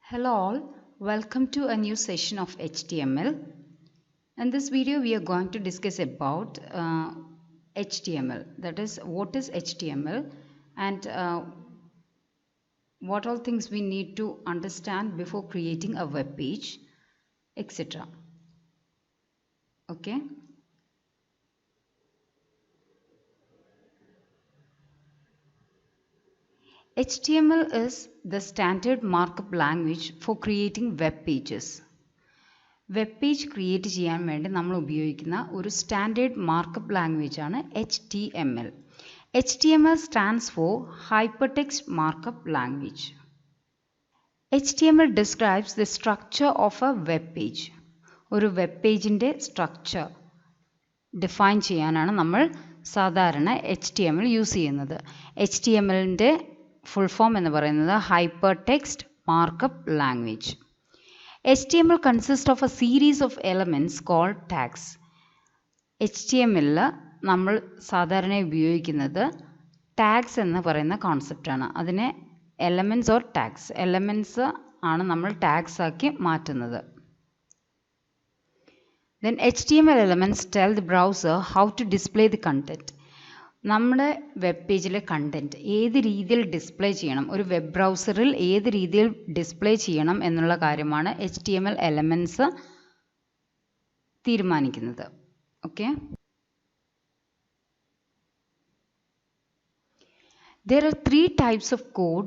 Hello all, welcome to a new session of HTML. In this video we are going to discuss about HTML, that is what is HTML and what all things we need to understand before creating a web page, etc. Okay. HTML is the standard markup language for creating web pages. Web page create ചെയ്യാൻ വേണ്ടി നമ്മൾ ഉപയോഗിക്കുന്ന ഒരു standard markup language ആണ് HTML. HTML stands for Hypertext Markup Language. HTML describes the structure of a web page. ഒരു web പേജിൻ്റെ structure define ചെയ്യാനാണ് നമ്മൾ സാധാരണ HTML യൂസ് ചെയ്യുന്നത്. HTMLൻ്റെ ഫുൾ ഫോം എന്ന് പറയുന്നത് hypertext markup language. HTML consists of a series of elements called tags. HTML നമ്മൾ സാധാരണ ഉപയോഗിക്കുന്നത് ടാഗ്സ് എന്ന് പറയുന്ന കോൺസെപ്റ്റാണ്. അതിനെ എലമെൻറ്റ്സ് ഓർ ടാഗ്സ്, എലമെൻറ്റ്സ് ആണ് നമ്മൾ ടാഗ്സ് ആക്കി മാറ്റുന്നത്. Then HTML elements tell the browser how to display the content. നമ്മുടെ വെബ് പേജിലെ കണ്ടൻറ്റ് ഏത് രീതിയിൽ ഡിസ്പ്ലേ ചെയ്യണം, ഒരു വെബ് ബ്രൗസറിൽ ഏത് രീതിയിൽ ഡിസ്പ്ലേ ചെയ്യണം എന്നുള്ള കാര്യമാണ് HTML എലമെൻറ്റ്സ് തീരുമാനിക്കുന്നത്. Okay, there are three types of code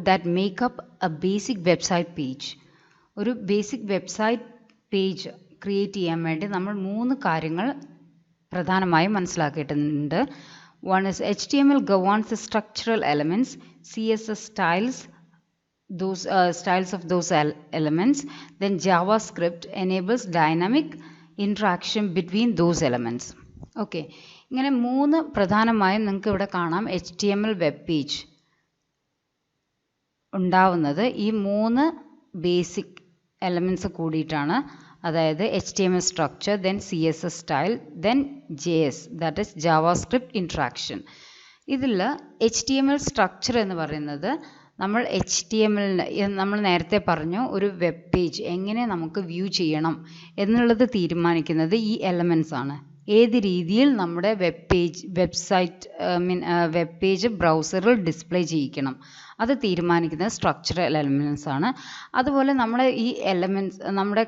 that make up a basic website page. ഒരു ബേസിക് വെബ്സൈറ്റ് പേജ് ക്രിയേറ്റ് ചെയ്യാൻ വേണ്ടി നമ്മൾ 3 കാര്യങ്ങൾ പ്രധാനമായും മനസ്സിലാക്കിയിട്ടുണ്ട്. One is HTML governs the structural elements, CSS styles of those elements, then JavaScript enables dynamic interaction between those elements. Okay, ഇങ്ങനെ 3 പ്രധാനമായും നിങ്ങൾക്ക് ഇവിടെ കാണാം. HTML വെബ് പേജ് ഉണ്ടാവുന്നത് ഈ 3 ബേസിക് എലമെൻറ്റ്സ് കൂടിയിട്ടാണ്. അതായത് HTML structure, then CSS style, then JS, that is JavaScript interaction. ഇതിൽ HTML structure എന്ന് പറയുന്നത് നമ്മൾ നേരത്തെ പറഞ്ഞു ഒരു വെബ് പേജ് എങ്ങനെ നമുക്ക് വ്യൂ ചെയ്യണം എന്നുള്ളത് തീരുമാനിക്കുന്നത് ഈ എലമെൻറ്റ്സ് ആണ്. ഏത് രീതിയിൽ നമ്മുടെ വെബ് പേജ് ബ്രൗസറിൽ ഡിസ്പ്ലേ ചെയ്യിക്കണം അത് തീരുമാനിക്കുന്നത് സ്ട്രക്ചറൽ എലമെൻറ്റ്സ് ആണ്. അതുപോലെ നമ്മുടെ ഈ എലമെൻറ്റ്സ് നമ്മുടെ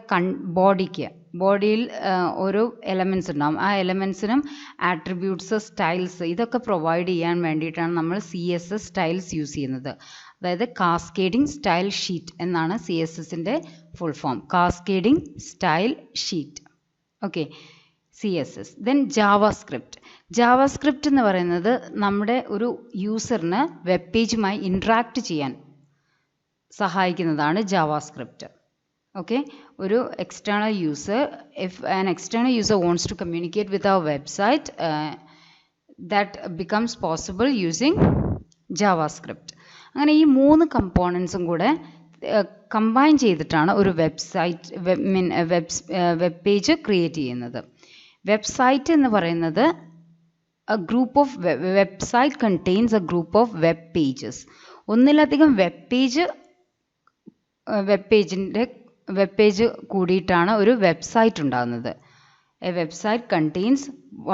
ബോഡിയിൽ ഓരോ എലമെൻറ്റ്സ് ഉണ്ടാകും. ആ എലമെൻറ്റ്സിനും ആട്രിബ്യൂട്ട്സ്, സ്റ്റൈൽസ് ഇതൊക്കെ പ്രൊവൈഡ് ചെയ്യാൻ വേണ്ടിയിട്ടാണ് നമ്മൾ CSS സ്റ്റൈൽസ് യൂസ് ചെയ്യുന്നത്. അതായത് കാസ്കേഡിംഗ് സ്റ്റൈൽ ഷീറ്റ് എന്നാണ് CSSൻ്റെ full form, cascading style sheet. Okay, CSS. Then JavaScript എന്ന് പറയുന്നത് നമ്മുടെ ഒരു യൂസറിന് വെബ് പേജുമായി ഇൻട്രാക്ട് ചെയ്യാൻ സഹായിക്കുന്നതാണ് JavaScript. ഓക്കെ, ഒരു external user, if an external user wants to communicate with our website, that becomes possible using JavaScript. അങ്ങനെ ഈ 3 കമ്പോണൻസും കൂടെ കമ്പൈൻ ചെയ്തിട്ടാണ് ഒരു വെബ് പേജ് ക്രിയേറ്റ് ചെയ്യുന്നത്. വെബ്സൈറ്റ് എന്ന് പറയുന്നത് website contains A group of web pages. ഒന്നിലധികം വെബ് പേജ് കൂടിയിട്ടാണ് ഒരു വെബ്സൈറ്റ് ഉണ്ടാകുന്നത്. A website contains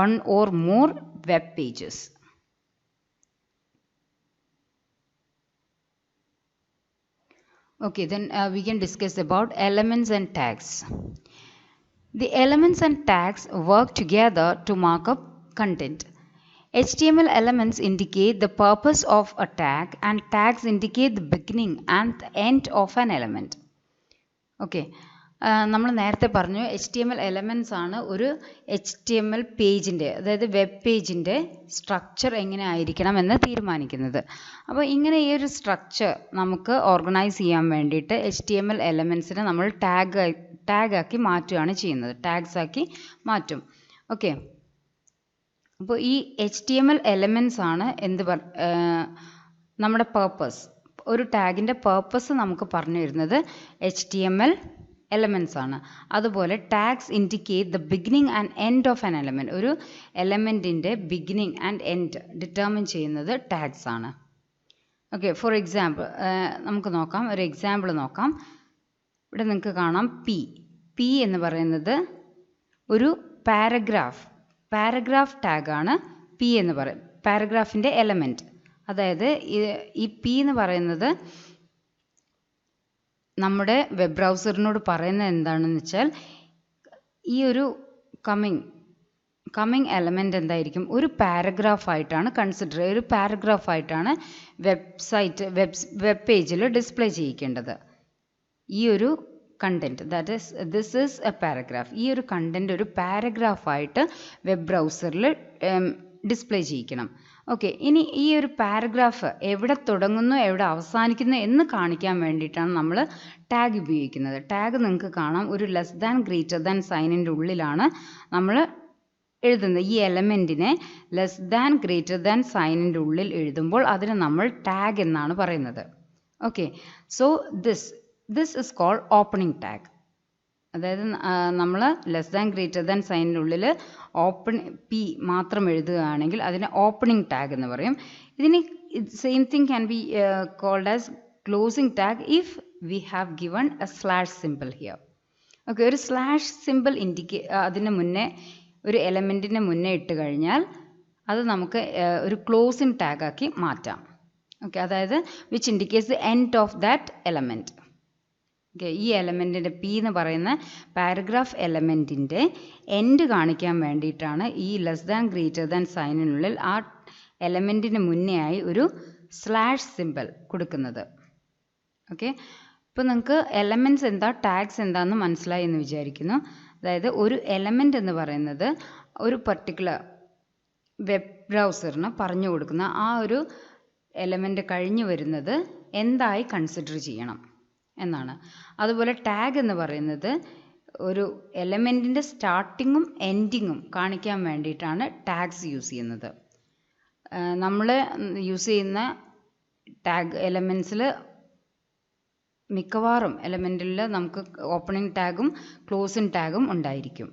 1 or more web pages. Okay, then we can discuss about elements and tags. The elements and tags work together to mark up content. HTML elements indicate the purpose of a tag and tags indicate the beginning and the end of an element. Okay, നമ്മൾ നേരത്തെ പറഞ്ഞു HTML elements ആണ് ഒരു HTML പേജിൻ്റെ, അതായത് web പേജിൻ്റെ structure എങ്ങനെ ആയിരിക്കണം എന്ന് തീരുമാനിക്കുന്നത്. അപ്പോൾ ഇങ്ങനെ ഈ ഒരു സ്ട്രക്ചർ നമുക്ക് ഓർഗനൈസ് ചെയ്യാൻ വേണ്ടിയിട്ട് HTML എലമെൻറ്റ്സിനെ നമ്മൾ ടാഗാക്കി മാറ്റുകയാണ് ചെയ്യുന്നത്, ടാഗ്സ് ആക്കി മാറ്റും. ഓക്കെ, അപ്പോൾ ഈ HTML എലമെൻറ്റ്സ് ആണ് നമ്മുടെ പേർപ്പസ്. ഒരു ടാഗിൻ്റെ പേർപ്പസ് നമുക്ക് പറഞ്ഞു തരുന്നത് HTML എലമെൻറ്റ്സ് ആണ്. അതുപോലെ tags indicate the beginning and end of an element. ഒരു എലമെൻറ്റിൻ്റെ ബിഗിനിങ് ആൻഡ് എൻഡ് ഡിറ്റർമിൻ ചെയ്യുന്നത് ടാഗ്സ് ആണ്. ഓക്കെ, ഫോർ എക്സാമ്പിൾ നമുക്ക് നോക്കാം, ഒരു എക്സാമ്പിൾ നോക്കാം. ഇവിടെ നിങ്ങൾക്ക് കാണാം പി എന്ന് പറയുന്നത് ഒരു പാരഗ്രാഫ് ടാഗാണ് പി എന്ന് പറയും, പാരഗ്രാഫിൻ്റെ എലമെൻറ്റ്. അതായത് ഈ പി എന്ന് പറയുന്നത് നമ്മുടെ വെബ് ബ്രൗസറിനോട് പറയുന്നത് എന്താണെന്ന് വെച്ചാൽ, ഈ ഒരു കമ്മിങ് എലമെൻ്റ് എന്തായിരിക്കും, ഒരു പാരഗ്രാഫായിട്ടാണ് ഒരു പാരഗ്രാഫായിട്ടാണ് വെബ് പേജിൽ ഡിസ്പ്ലേ ചെയ്യിക്കേണ്ടത്. ഈ ഒരു content, that is this is A paragraph. ഈ ഒരു കണ്ടൻറ്റ് ഒരു പാരഗ്രാഫായിട്ട് വെബ് ബ്രൗസറിൽ ഡിസ്പ്ലേ ചെയ്യിക്കണം. ഓക്കെ, ഇനി ഈ ഒരു പാരഗ്രാഫ് എവിടെ തുടങ്ങുന്നു എവിടെ അവസാനിക്കുന്നു എന്ന് കാണിക്കാൻ വേണ്ടിയിട്ടാണ് നമ്മൾ ടാഗ് ഉപയോഗിക്കുന്നത്. ടാഗ് നിങ്ങൾക്ക് കാണാം, ഒരു ലെസ് ദാൻ ഗ്രേറ്റർ ദാൻ സൈനിൻ്റെ ഉള്ളിലാണ് നമ്മൾ എഴുതുന്നത്. ഈ എലമെൻറ്റിനെ ലെസ് ദാൻ ഗ്രേറ്റർ ദാൻ സൈനിൻ്റെ ഉള്ളിൽ എഴുതുമ്പോൾ അതിന് നമ്മൾ ടാഗ് എന്നാണ് പറയുന്നത്. Okay, so this is called opening tag. അതായത് നമ്മൾ ലെസ് ദാൻ ഗ്രേറ്റർ ദാൻ സൈനിൻ്റെ ഉള്ളിൽ പി മാത്രം എഴുതുകയാണെങ്കിൽ അതിനെ ഓപ്പണിംഗ് ടാഗ് എന്ന് പറയും. ഇതിന് same thing can be called as closing tag if we have given a slash symbol here. Okay, ഒരു സ്ലാഷ് സിമ്പിൾ അതിന് മുന്നേ ഒരു എലമെൻറ്റിന് മുന്നേ ഇട്ട് കഴിഞ്ഞാൽ അത് നമുക്ക് ഒരു ക്ലോസിംഗ് ടാഗാക്കി മാറ്റാം. ഓക്കെ, അതായത് which indicates the end of that element. Okay, ഈ എലമെൻറ്റിൻ്റെ പി എന്ന് പറയുന്ന പാരഗ്രാഫ് എലമെൻറ്റിൻ്റെ എൻഡ് കാണിക്കാൻ വേണ്ടിയിട്ടാണ് ഈ ലെസ് ദാൻ ഗ്രേറ്റർ ദാൻ സൈനിനുള്ളിൽ ആ എലമെൻറ്റിന് മുന്നേ ആയി ഒരു സ്ലാഷ് സിമ്പിൾ കൊടുക്കുന്നത്. ഓക്കെ, ഇപ്പോൾ നിങ്ങൾക്ക് എലമെൻറ്റ്സ് എന്താ, ടാഗ്സ് എന്താണെന്ന് മനസ്സിലായി എന്ന് വിചാരിക്കുന്നു. അതായത് ഒരു എലമെൻ്റ് എന്ന് പറയുന്നത് ഒരു പർട്ടിക്കുലർ വെബ് ബ്രൗസറിന് പറഞ്ഞു കൊടുക്കുന്ന ആ ഒരു എലമെൻ്റ് കഴിഞ്ഞു വരുന്നത് എന്തായി കൺസിഡർ ചെയ്യണം എന്നാണ്. അതുപോലെ ടാഗ് എന്ന് പറയുന്നത് ഒരു എലമെൻറ്റിൻ്റെ സ്റ്റാർട്ടിങ്ങും എൻഡിങ്ങും കാണിക്കാൻ വേണ്ടിയിട്ടാണ് ടാഗ്സ് യൂസ് ചെയ്യുന്നത്. നമ്മൾ യൂസ് ചെയ്യുന്ന ടാഗ് എലമെൻറ്റ്സിൽ മിക്കവാറും എലമെൻറ്റിൽ നമുക്ക് ഓപ്പണിംഗ് ടാഗും ക്ലോസിംഗ് ടാഗും ഉണ്ടായിരിക്കും.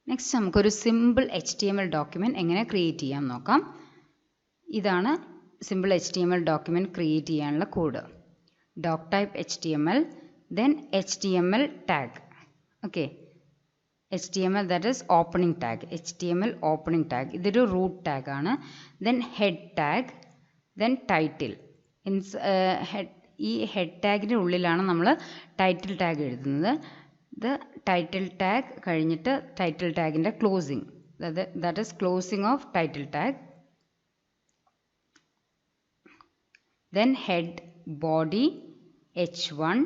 നെക്സ്റ്റ് നമുക്കൊരു സിമ്പിൾ HTML ഡോക്യുമെൻറ്റ് എങ്ങനെ ക്രിയേറ്റ് ചെയ്യാൻ നോക്കാം. ഇതാണ് സിമ്പിൾ HTML ഡോക്യുമെൻറ്റ് ക്രിയേറ്റ് ചെയ്യാനുള്ള code. Doc type HTML, then HTML tag. Okay, HTML that is opening tag, HTML opening tag. ഇതൊരു റൂട്ട് ടാഗ് ആണ്. Then head tag, then title. ഈ head ടാഗിൻ്റെ ഉള്ളിലാണ് നമ്മൾ ടൈറ്റിൽ ടാഗ് എഴുതുന്നത്. ടൈറ്റിൽ ടാഗ് കഴിഞ്ഞിട്ട് title ടാഗിൻ്റെ closing, that is closing of title tag. Then head, body, H1,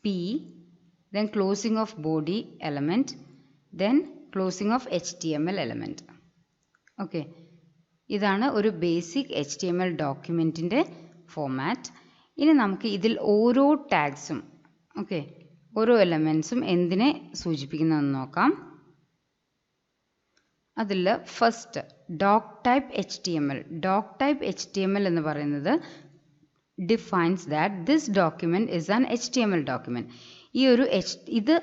P, then closing of body element, then closing of HTML element. Okay, ഇതാണ് ഒരു basic HTML ഡോക്യുമെൻറ്റിൻ്റെ format. ഇനി നമുക്ക് ഇതിൽ ഓരോ ടാഗ്സും, okay, ഓരോ എലമെൻറ്റ്സും എന്തിനെ സൂചിപ്പിക്കുന്നതെന്ന് നോക്കാം. അതിൽ ഫസ്റ്റ് ഡോക് ടൈപ്പ് HTML. ഡോക് ടൈപ്പ് HTML എന്ന് പറയുന്നത് defines that this document is an HTML document. ഇത്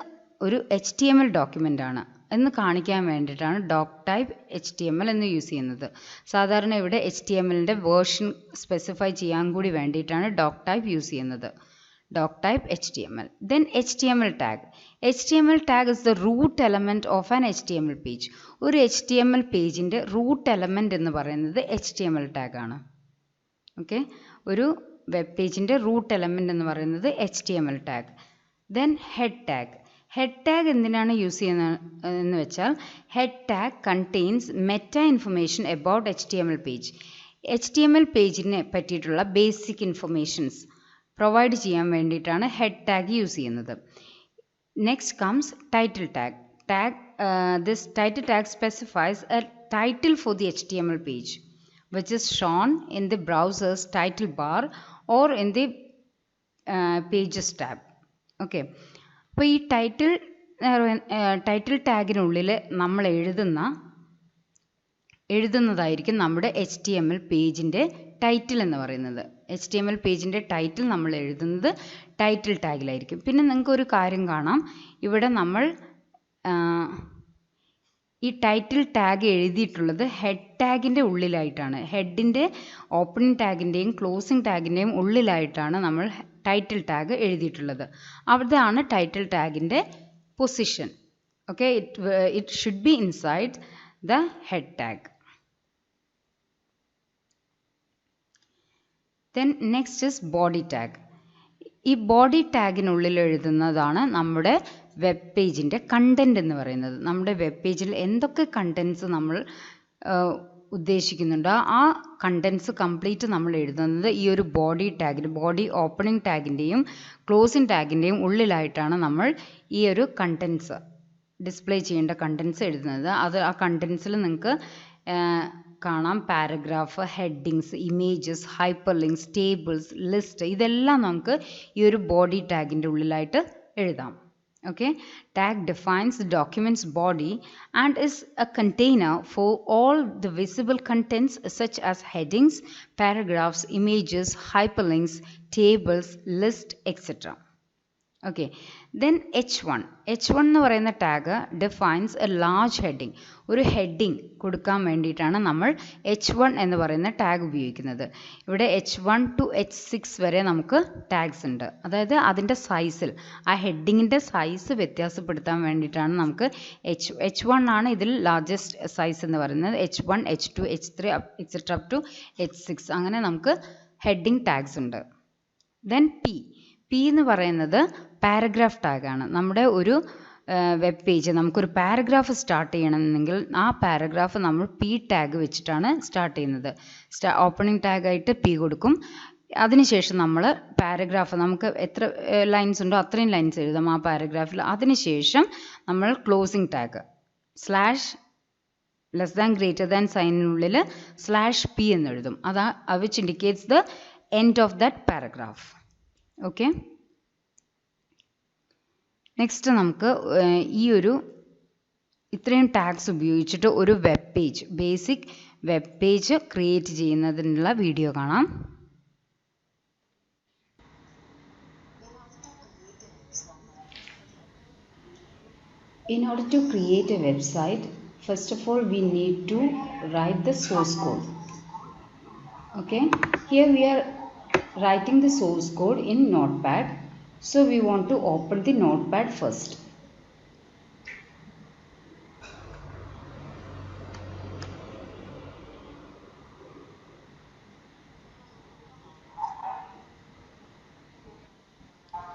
ഒരു HTML ഡോക്യുമെൻ്റ് ആണ് എന്ന് കാണിക്കാൻ വേണ്ടിയിട്ടാണ് ഡോക് ടൈപ്പ് HTML എന്ന് യൂസ് ചെയ്യുന്നത്. സാധാരണ ഇവിടെ HTMLൻ്റെ വേർഷൻ സ്പെസിഫൈ ചെയ്യാൻ കൂടി വേണ്ടിയിട്ടാണ് ഡോക് ടൈപ്പ് യൂസ് ചെയ്യുന്നത്. ഡോക് type HTML. Then HTML tag. HTML tag is the root element of an HTML page. ഒരു HTML പേജിൻ്റെ റൂട്ട് എലമെൻ്റ് എന്ന് പറയുന്നത് HTML tag ആണ്. ഓക്കെ, ഒരു വെബ് പേജിൻ്റെ റൂട്ട് എലമെൻ്റ് എന്ന് പറയുന്നത് HTML tag. Then head tag. Head tag എന്തിനാണ് യൂസ് ചെയ്യുന്നത് എന്ന് വെച്ചാൽ, head tag contains meta information about HTML page. HTML പേജിനെ പറ്റിയിട്ടുള്ള ബേസിക് ഇൻഫർമേഷൻസ് പ്രൊവൈഡ് ചെയ്യാൻ വേണ്ടിയിട്ടാണ് ഹെഡ് ടാഗ് യൂസ് ചെയ്യുന്നത്. Next comes title tag. This title tag specifies a title for the HTML page, which is shown in the browser's title bar or in the pages tab. Okay, അപ്പോൾ ഈ title ടാഗിനുള്ളിൽ നമ്മൾ എഴുതുന്നതായിരിക്കും നമ്മുടെ HTML പേജിൻ്റെ title എന്ന് പറയുന്നത്. HTML പേജിൻ്റെ title നമ്മൾ എഴുതുന്നത് ടൈറ്റിൽ ടാഗിലായിരിക്കും. പിന്നെ നിങ്ങൾക്ക് ഒരു കാര്യം കാണാം, ഇവിടെ നമ്മൾ ഈ ടൈറ്റിൽ ടാഗ് എഴുതിയിട്ടുള്ളത് ഹെഡ് ടാഗിൻ്റെ ഉള്ളിലായിട്ടാണ്. ഹെഡിൻ്റെ ഓപ്പണിംഗ് ടാഗിൻ്റെയും ക്ലോസിംഗ് ടാഗിൻ്റെയും ഉള്ളിലായിട്ടാണ് നമ്മൾ ടൈറ്റിൽ ടാഗ് എഴുതിയിട്ടുള്ളത്. അവിടെയാണ് ടൈറ്റിൽ ടാഗിൻ്റെ position. Okay, it should be inside the head tag. Then next is body tag. ഈ ബോഡി ടാഗിനുള്ളിൽ എഴുതുന്നതാണ് നമ്മുടെ വെബ് പേജിൻ്റെ കണ്ടൻറ് എന്ന് പറയുന്നത്. നമ്മുടെ വെബ് പേജിൽ എന്തൊക്കെ കണ്ടൻസ് നമ്മൾ ഉദ്ദേശിക്കുന്നുണ്ടോ ആ കണ്ടൻസ് കംപ്ലീറ്റ് നമ്മൾ എഴുതുന്നത് ഈ ഒരു ബോഡി ടാഗിൽ, ബോഡി ഓപ്പണിംഗ് ടാഗിൻ്റെയും ക്ലോസിംഗ് ടാഗിൻ്റെയും ഉള്ളിലായിട്ടാണ് നമ്മൾ ഈ ഒരു കണ്ടൻസ്, ഡിസ്പ്ലേ ചെയ്യേണ്ട കണ്ടൻസ് എഴുതുന്നത്. അത് ആ കണ്ടൻസിൽ നിങ്ങൾക്ക് കാണാം paragraph, headings, images, hyper links, tables, list, ഇതെല്ലാം നമുക്ക് ഈ ഒരു ബോഡി ടാഗിൻ്റെ ഉള്ളിലായിട്ട് എഴുതാം. Okay, tag defines the document's body and is a container for all the visible contents such as headings, paragraphs, images, hyperlinks, tables, list, etc. Okay, then H1 എന്ന് പറയുന്ന tag defines A large heading. ഒരു heading കൊടുക്കാൻ വേണ്ടിയിട്ടാണ് നമ്മൾ H1 എന്ന് പറയുന്ന tag ഉപയോഗിക്കുന്നത്. ഇവിടെ H1 to H6 വരെ നമുക്ക് ടാഗ്സ് ഉണ്ട്. അതായത് അതിൻ്റെ സൈസിൽ, ആ ഹെഡിങ്ങിൻ്റെ സൈസ് വ്യത്യാസപ്പെടുത്താൻ വേണ്ടിയിട്ടാണ് നമുക്ക് H1 ആണ് ഇതിൽ ലാർജസ്റ്റ് സൈസ് എന്ന് പറയുന്നത്. H1, H2, H3 etcetera up to H6 അങ്ങനെ നമുക്ക് ഹെഡിങ് ടാഗ്സ് ഉണ്ട്. ദെൻ P എന്ന് പറയുന്നത് പാരഗ്രാഫ് ടാഗാണ്. നമ്മുടെ ഒരു വെബ് പേജ് നമുക്കൊരു പാരഗ്രാഫ് സ്റ്റാർട്ട് ചെയ്യണമെങ്കിൽ ആ പാരഗ്രാഫ് നമ്മൾ P ടാഗ് വെച്ചിട്ടാണ് സ്റ്റാർട്ട് ചെയ്യുന്നത്. ഓപ്പണിംഗ് ടാഗായിട്ട് P കൊടുക്കും. അതിനുശേഷം നമ്മൾ പാരഗ്രാഫ് നമുക്ക് എത്ര ലൈൻസ് ഉണ്ടോ അത്രയും ലൈൻസ് എഴുതാം ആ പാരഗ്രാഫിൽ. അതിനുശേഷം നമ്മൾ closing tag less than greater than സൈനിനുള്ളിൽ /P എന്ന് എഴുതും. അതാ which indicates the end of that paragraph. Okay, next നമുക്ക് ഈ ഒരു ഇത്രയും ടാഗ്സ് ഉപയോഗിച്ചിട്ട് ഒരു web page, basic web page create ചെയ്യുന്നതിനുള്ള വീഡിയോ കാണാം. In order to create a website, first of all we need to write the source code. Okay, here we are writing the source code in Notepad. So we want to open the Notepad first.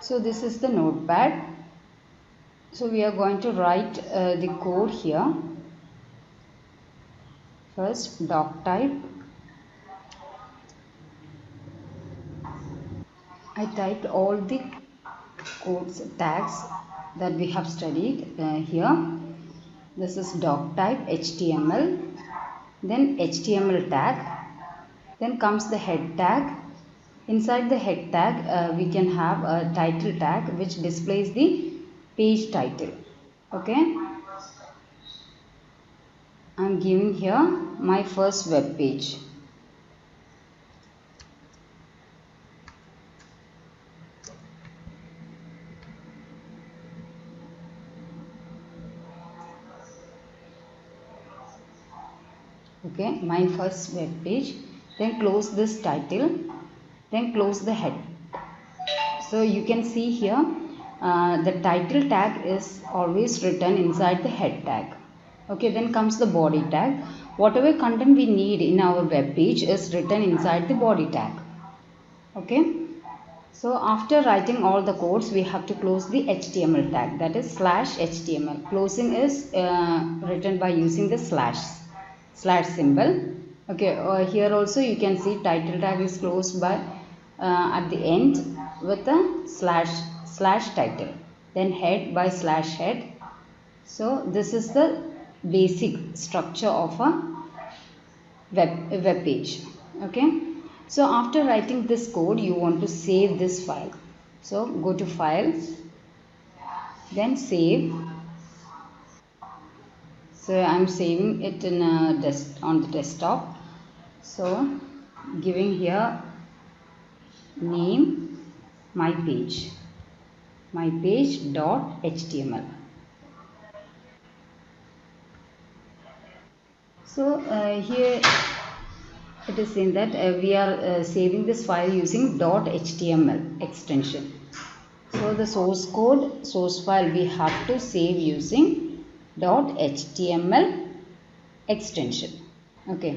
So this is the Notepad. So we are going to write the code here. First, doc type. I typed all the codes, tags that we have studied here. This is doc type HTML, then HTML tag, then comes the head tag. Inside the head tag we can have a title tag which displays the page title. Okay, I am giving here my first web page. Okay, my first web page. Then close this title, then close the head. So you can see here the title tag is always written inside the head tag. Okay, then comes the body tag. Whatever content we need in our web page is written inside the body tag. Okay, so after writing all the codes we have to close the HTML tag, that is /HTML. Closing is written by using the slash symbol. Okay, here also you can see title tag is closed by at the end with a slash title, then head by /head. So this is the basic structure of a web page. Okay, so after writing this code you want to save this file. So go to file, then save. So I am saving it in on the desktop. So giving here name my page.html. So here it is saying that we are saving this file using .html extension. So the source file we have to save using .html extension. Okay.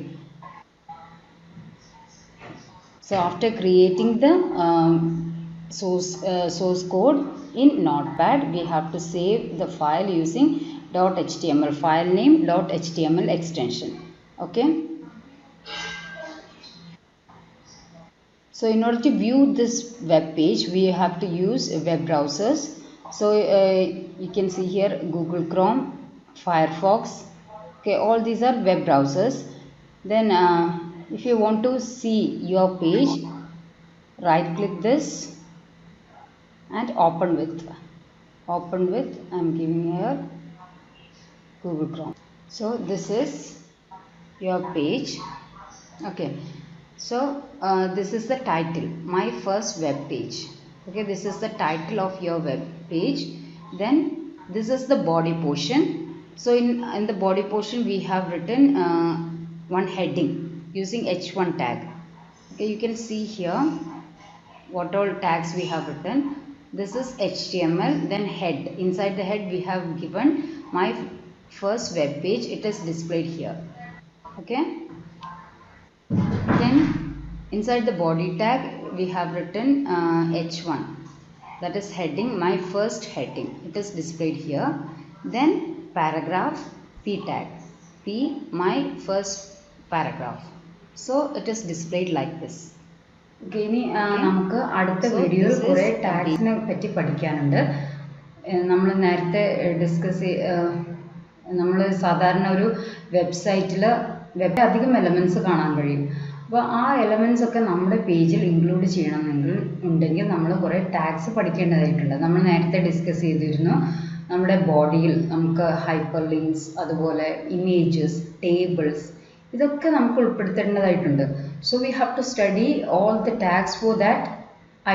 So after creating the source code in Notepad, we have to save the file using .html, file name .html extension. Okay. So in order to view this web page, we have to use web browsers. So you can see here Google Chrome, Firefox. Okay, all these are web browsers. Then if you want to see your page, right click this and open with. I'm giving here Google Chrome. So this is your page. Okay, so this is the title, my first web page. Okay, this is the title of your web page. Then this is the body portion. So in the body portion we have written one heading using h1 tag. Okay, you can see here what all tags we have written. This is HTML, then head. Inside the head we have given my first web page. It is displayed here. Okay. Then inside the body tag we have written h1, that is heading, my first heading. It is displayed here. Then paragraph, p tag, p, my first paragraph. So it is displayed like this. Okay, ഇനി നമുക്ക് അടുത്ത വീഡിയോയിൽ കുറേ ടാഗ്സിനെ പറ്റി പഠിക്കാനുണ്ട്. നമ്മൾ നേരത്തെ discuss നമ്മൾ സാധാരണ ഒരു വെബ്സൈറ്റിൽ അധികം എലമെൻറ്റ്സ് കാണാൻ കഴിയും. അപ്പോൾ ആ എലമെൻറ്റ്സ് ഒക്കെ നമ്മുടെ പേജിൽ ഇൻക്ലൂഡ് ചെയ്യണമെങ്കിൽ നമ്മൾ കുറേ ടാഗ്സ് പഠിക്കേണ്ടതായിട്ടുണ്ട്. നമ്മൾ നേരത്തെ ഡിസ്കസ് ചെയ്തിരുന്നു. നമ്മുടെ ബോഡിയിൽ നമുക്ക് ഹൈപ്പർ ലിങ്ക്സ്, അതുപോലെ ഇമേജസ്, ടേബിൾസ്, ഇതൊക്കെ നമുക്ക് ഉൾപ്പെടുത്തേണ്ടതായിട്ടുണ്ട്. So we have to study all the tags for that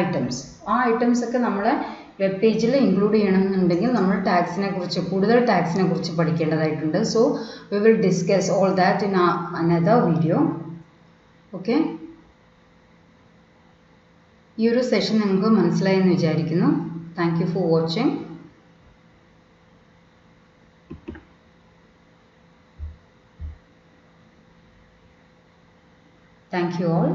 items. ആ ഐറ്റംസ് ഒക്കെ നമ്മളെ വെബ് പേജിൽ ഇൻക്ലൂഡ് ചെയ്യണമെന്നുണ്ടെങ്കിൽ നമ്മൾ കൂടുതൽ ടാഗ്സിനെ കുറിച്ച് പഠിക്കേണ്ടതായിട്ടുണ്ട്. So we will discuss all that in another video. Okay, ഈ ഒരു സെഷൻ നിങ്ങൾക്ക് മനസ്സിലായെന്ന് വിചാരിക്കുന്നു. Thank you for watching. Thank you all.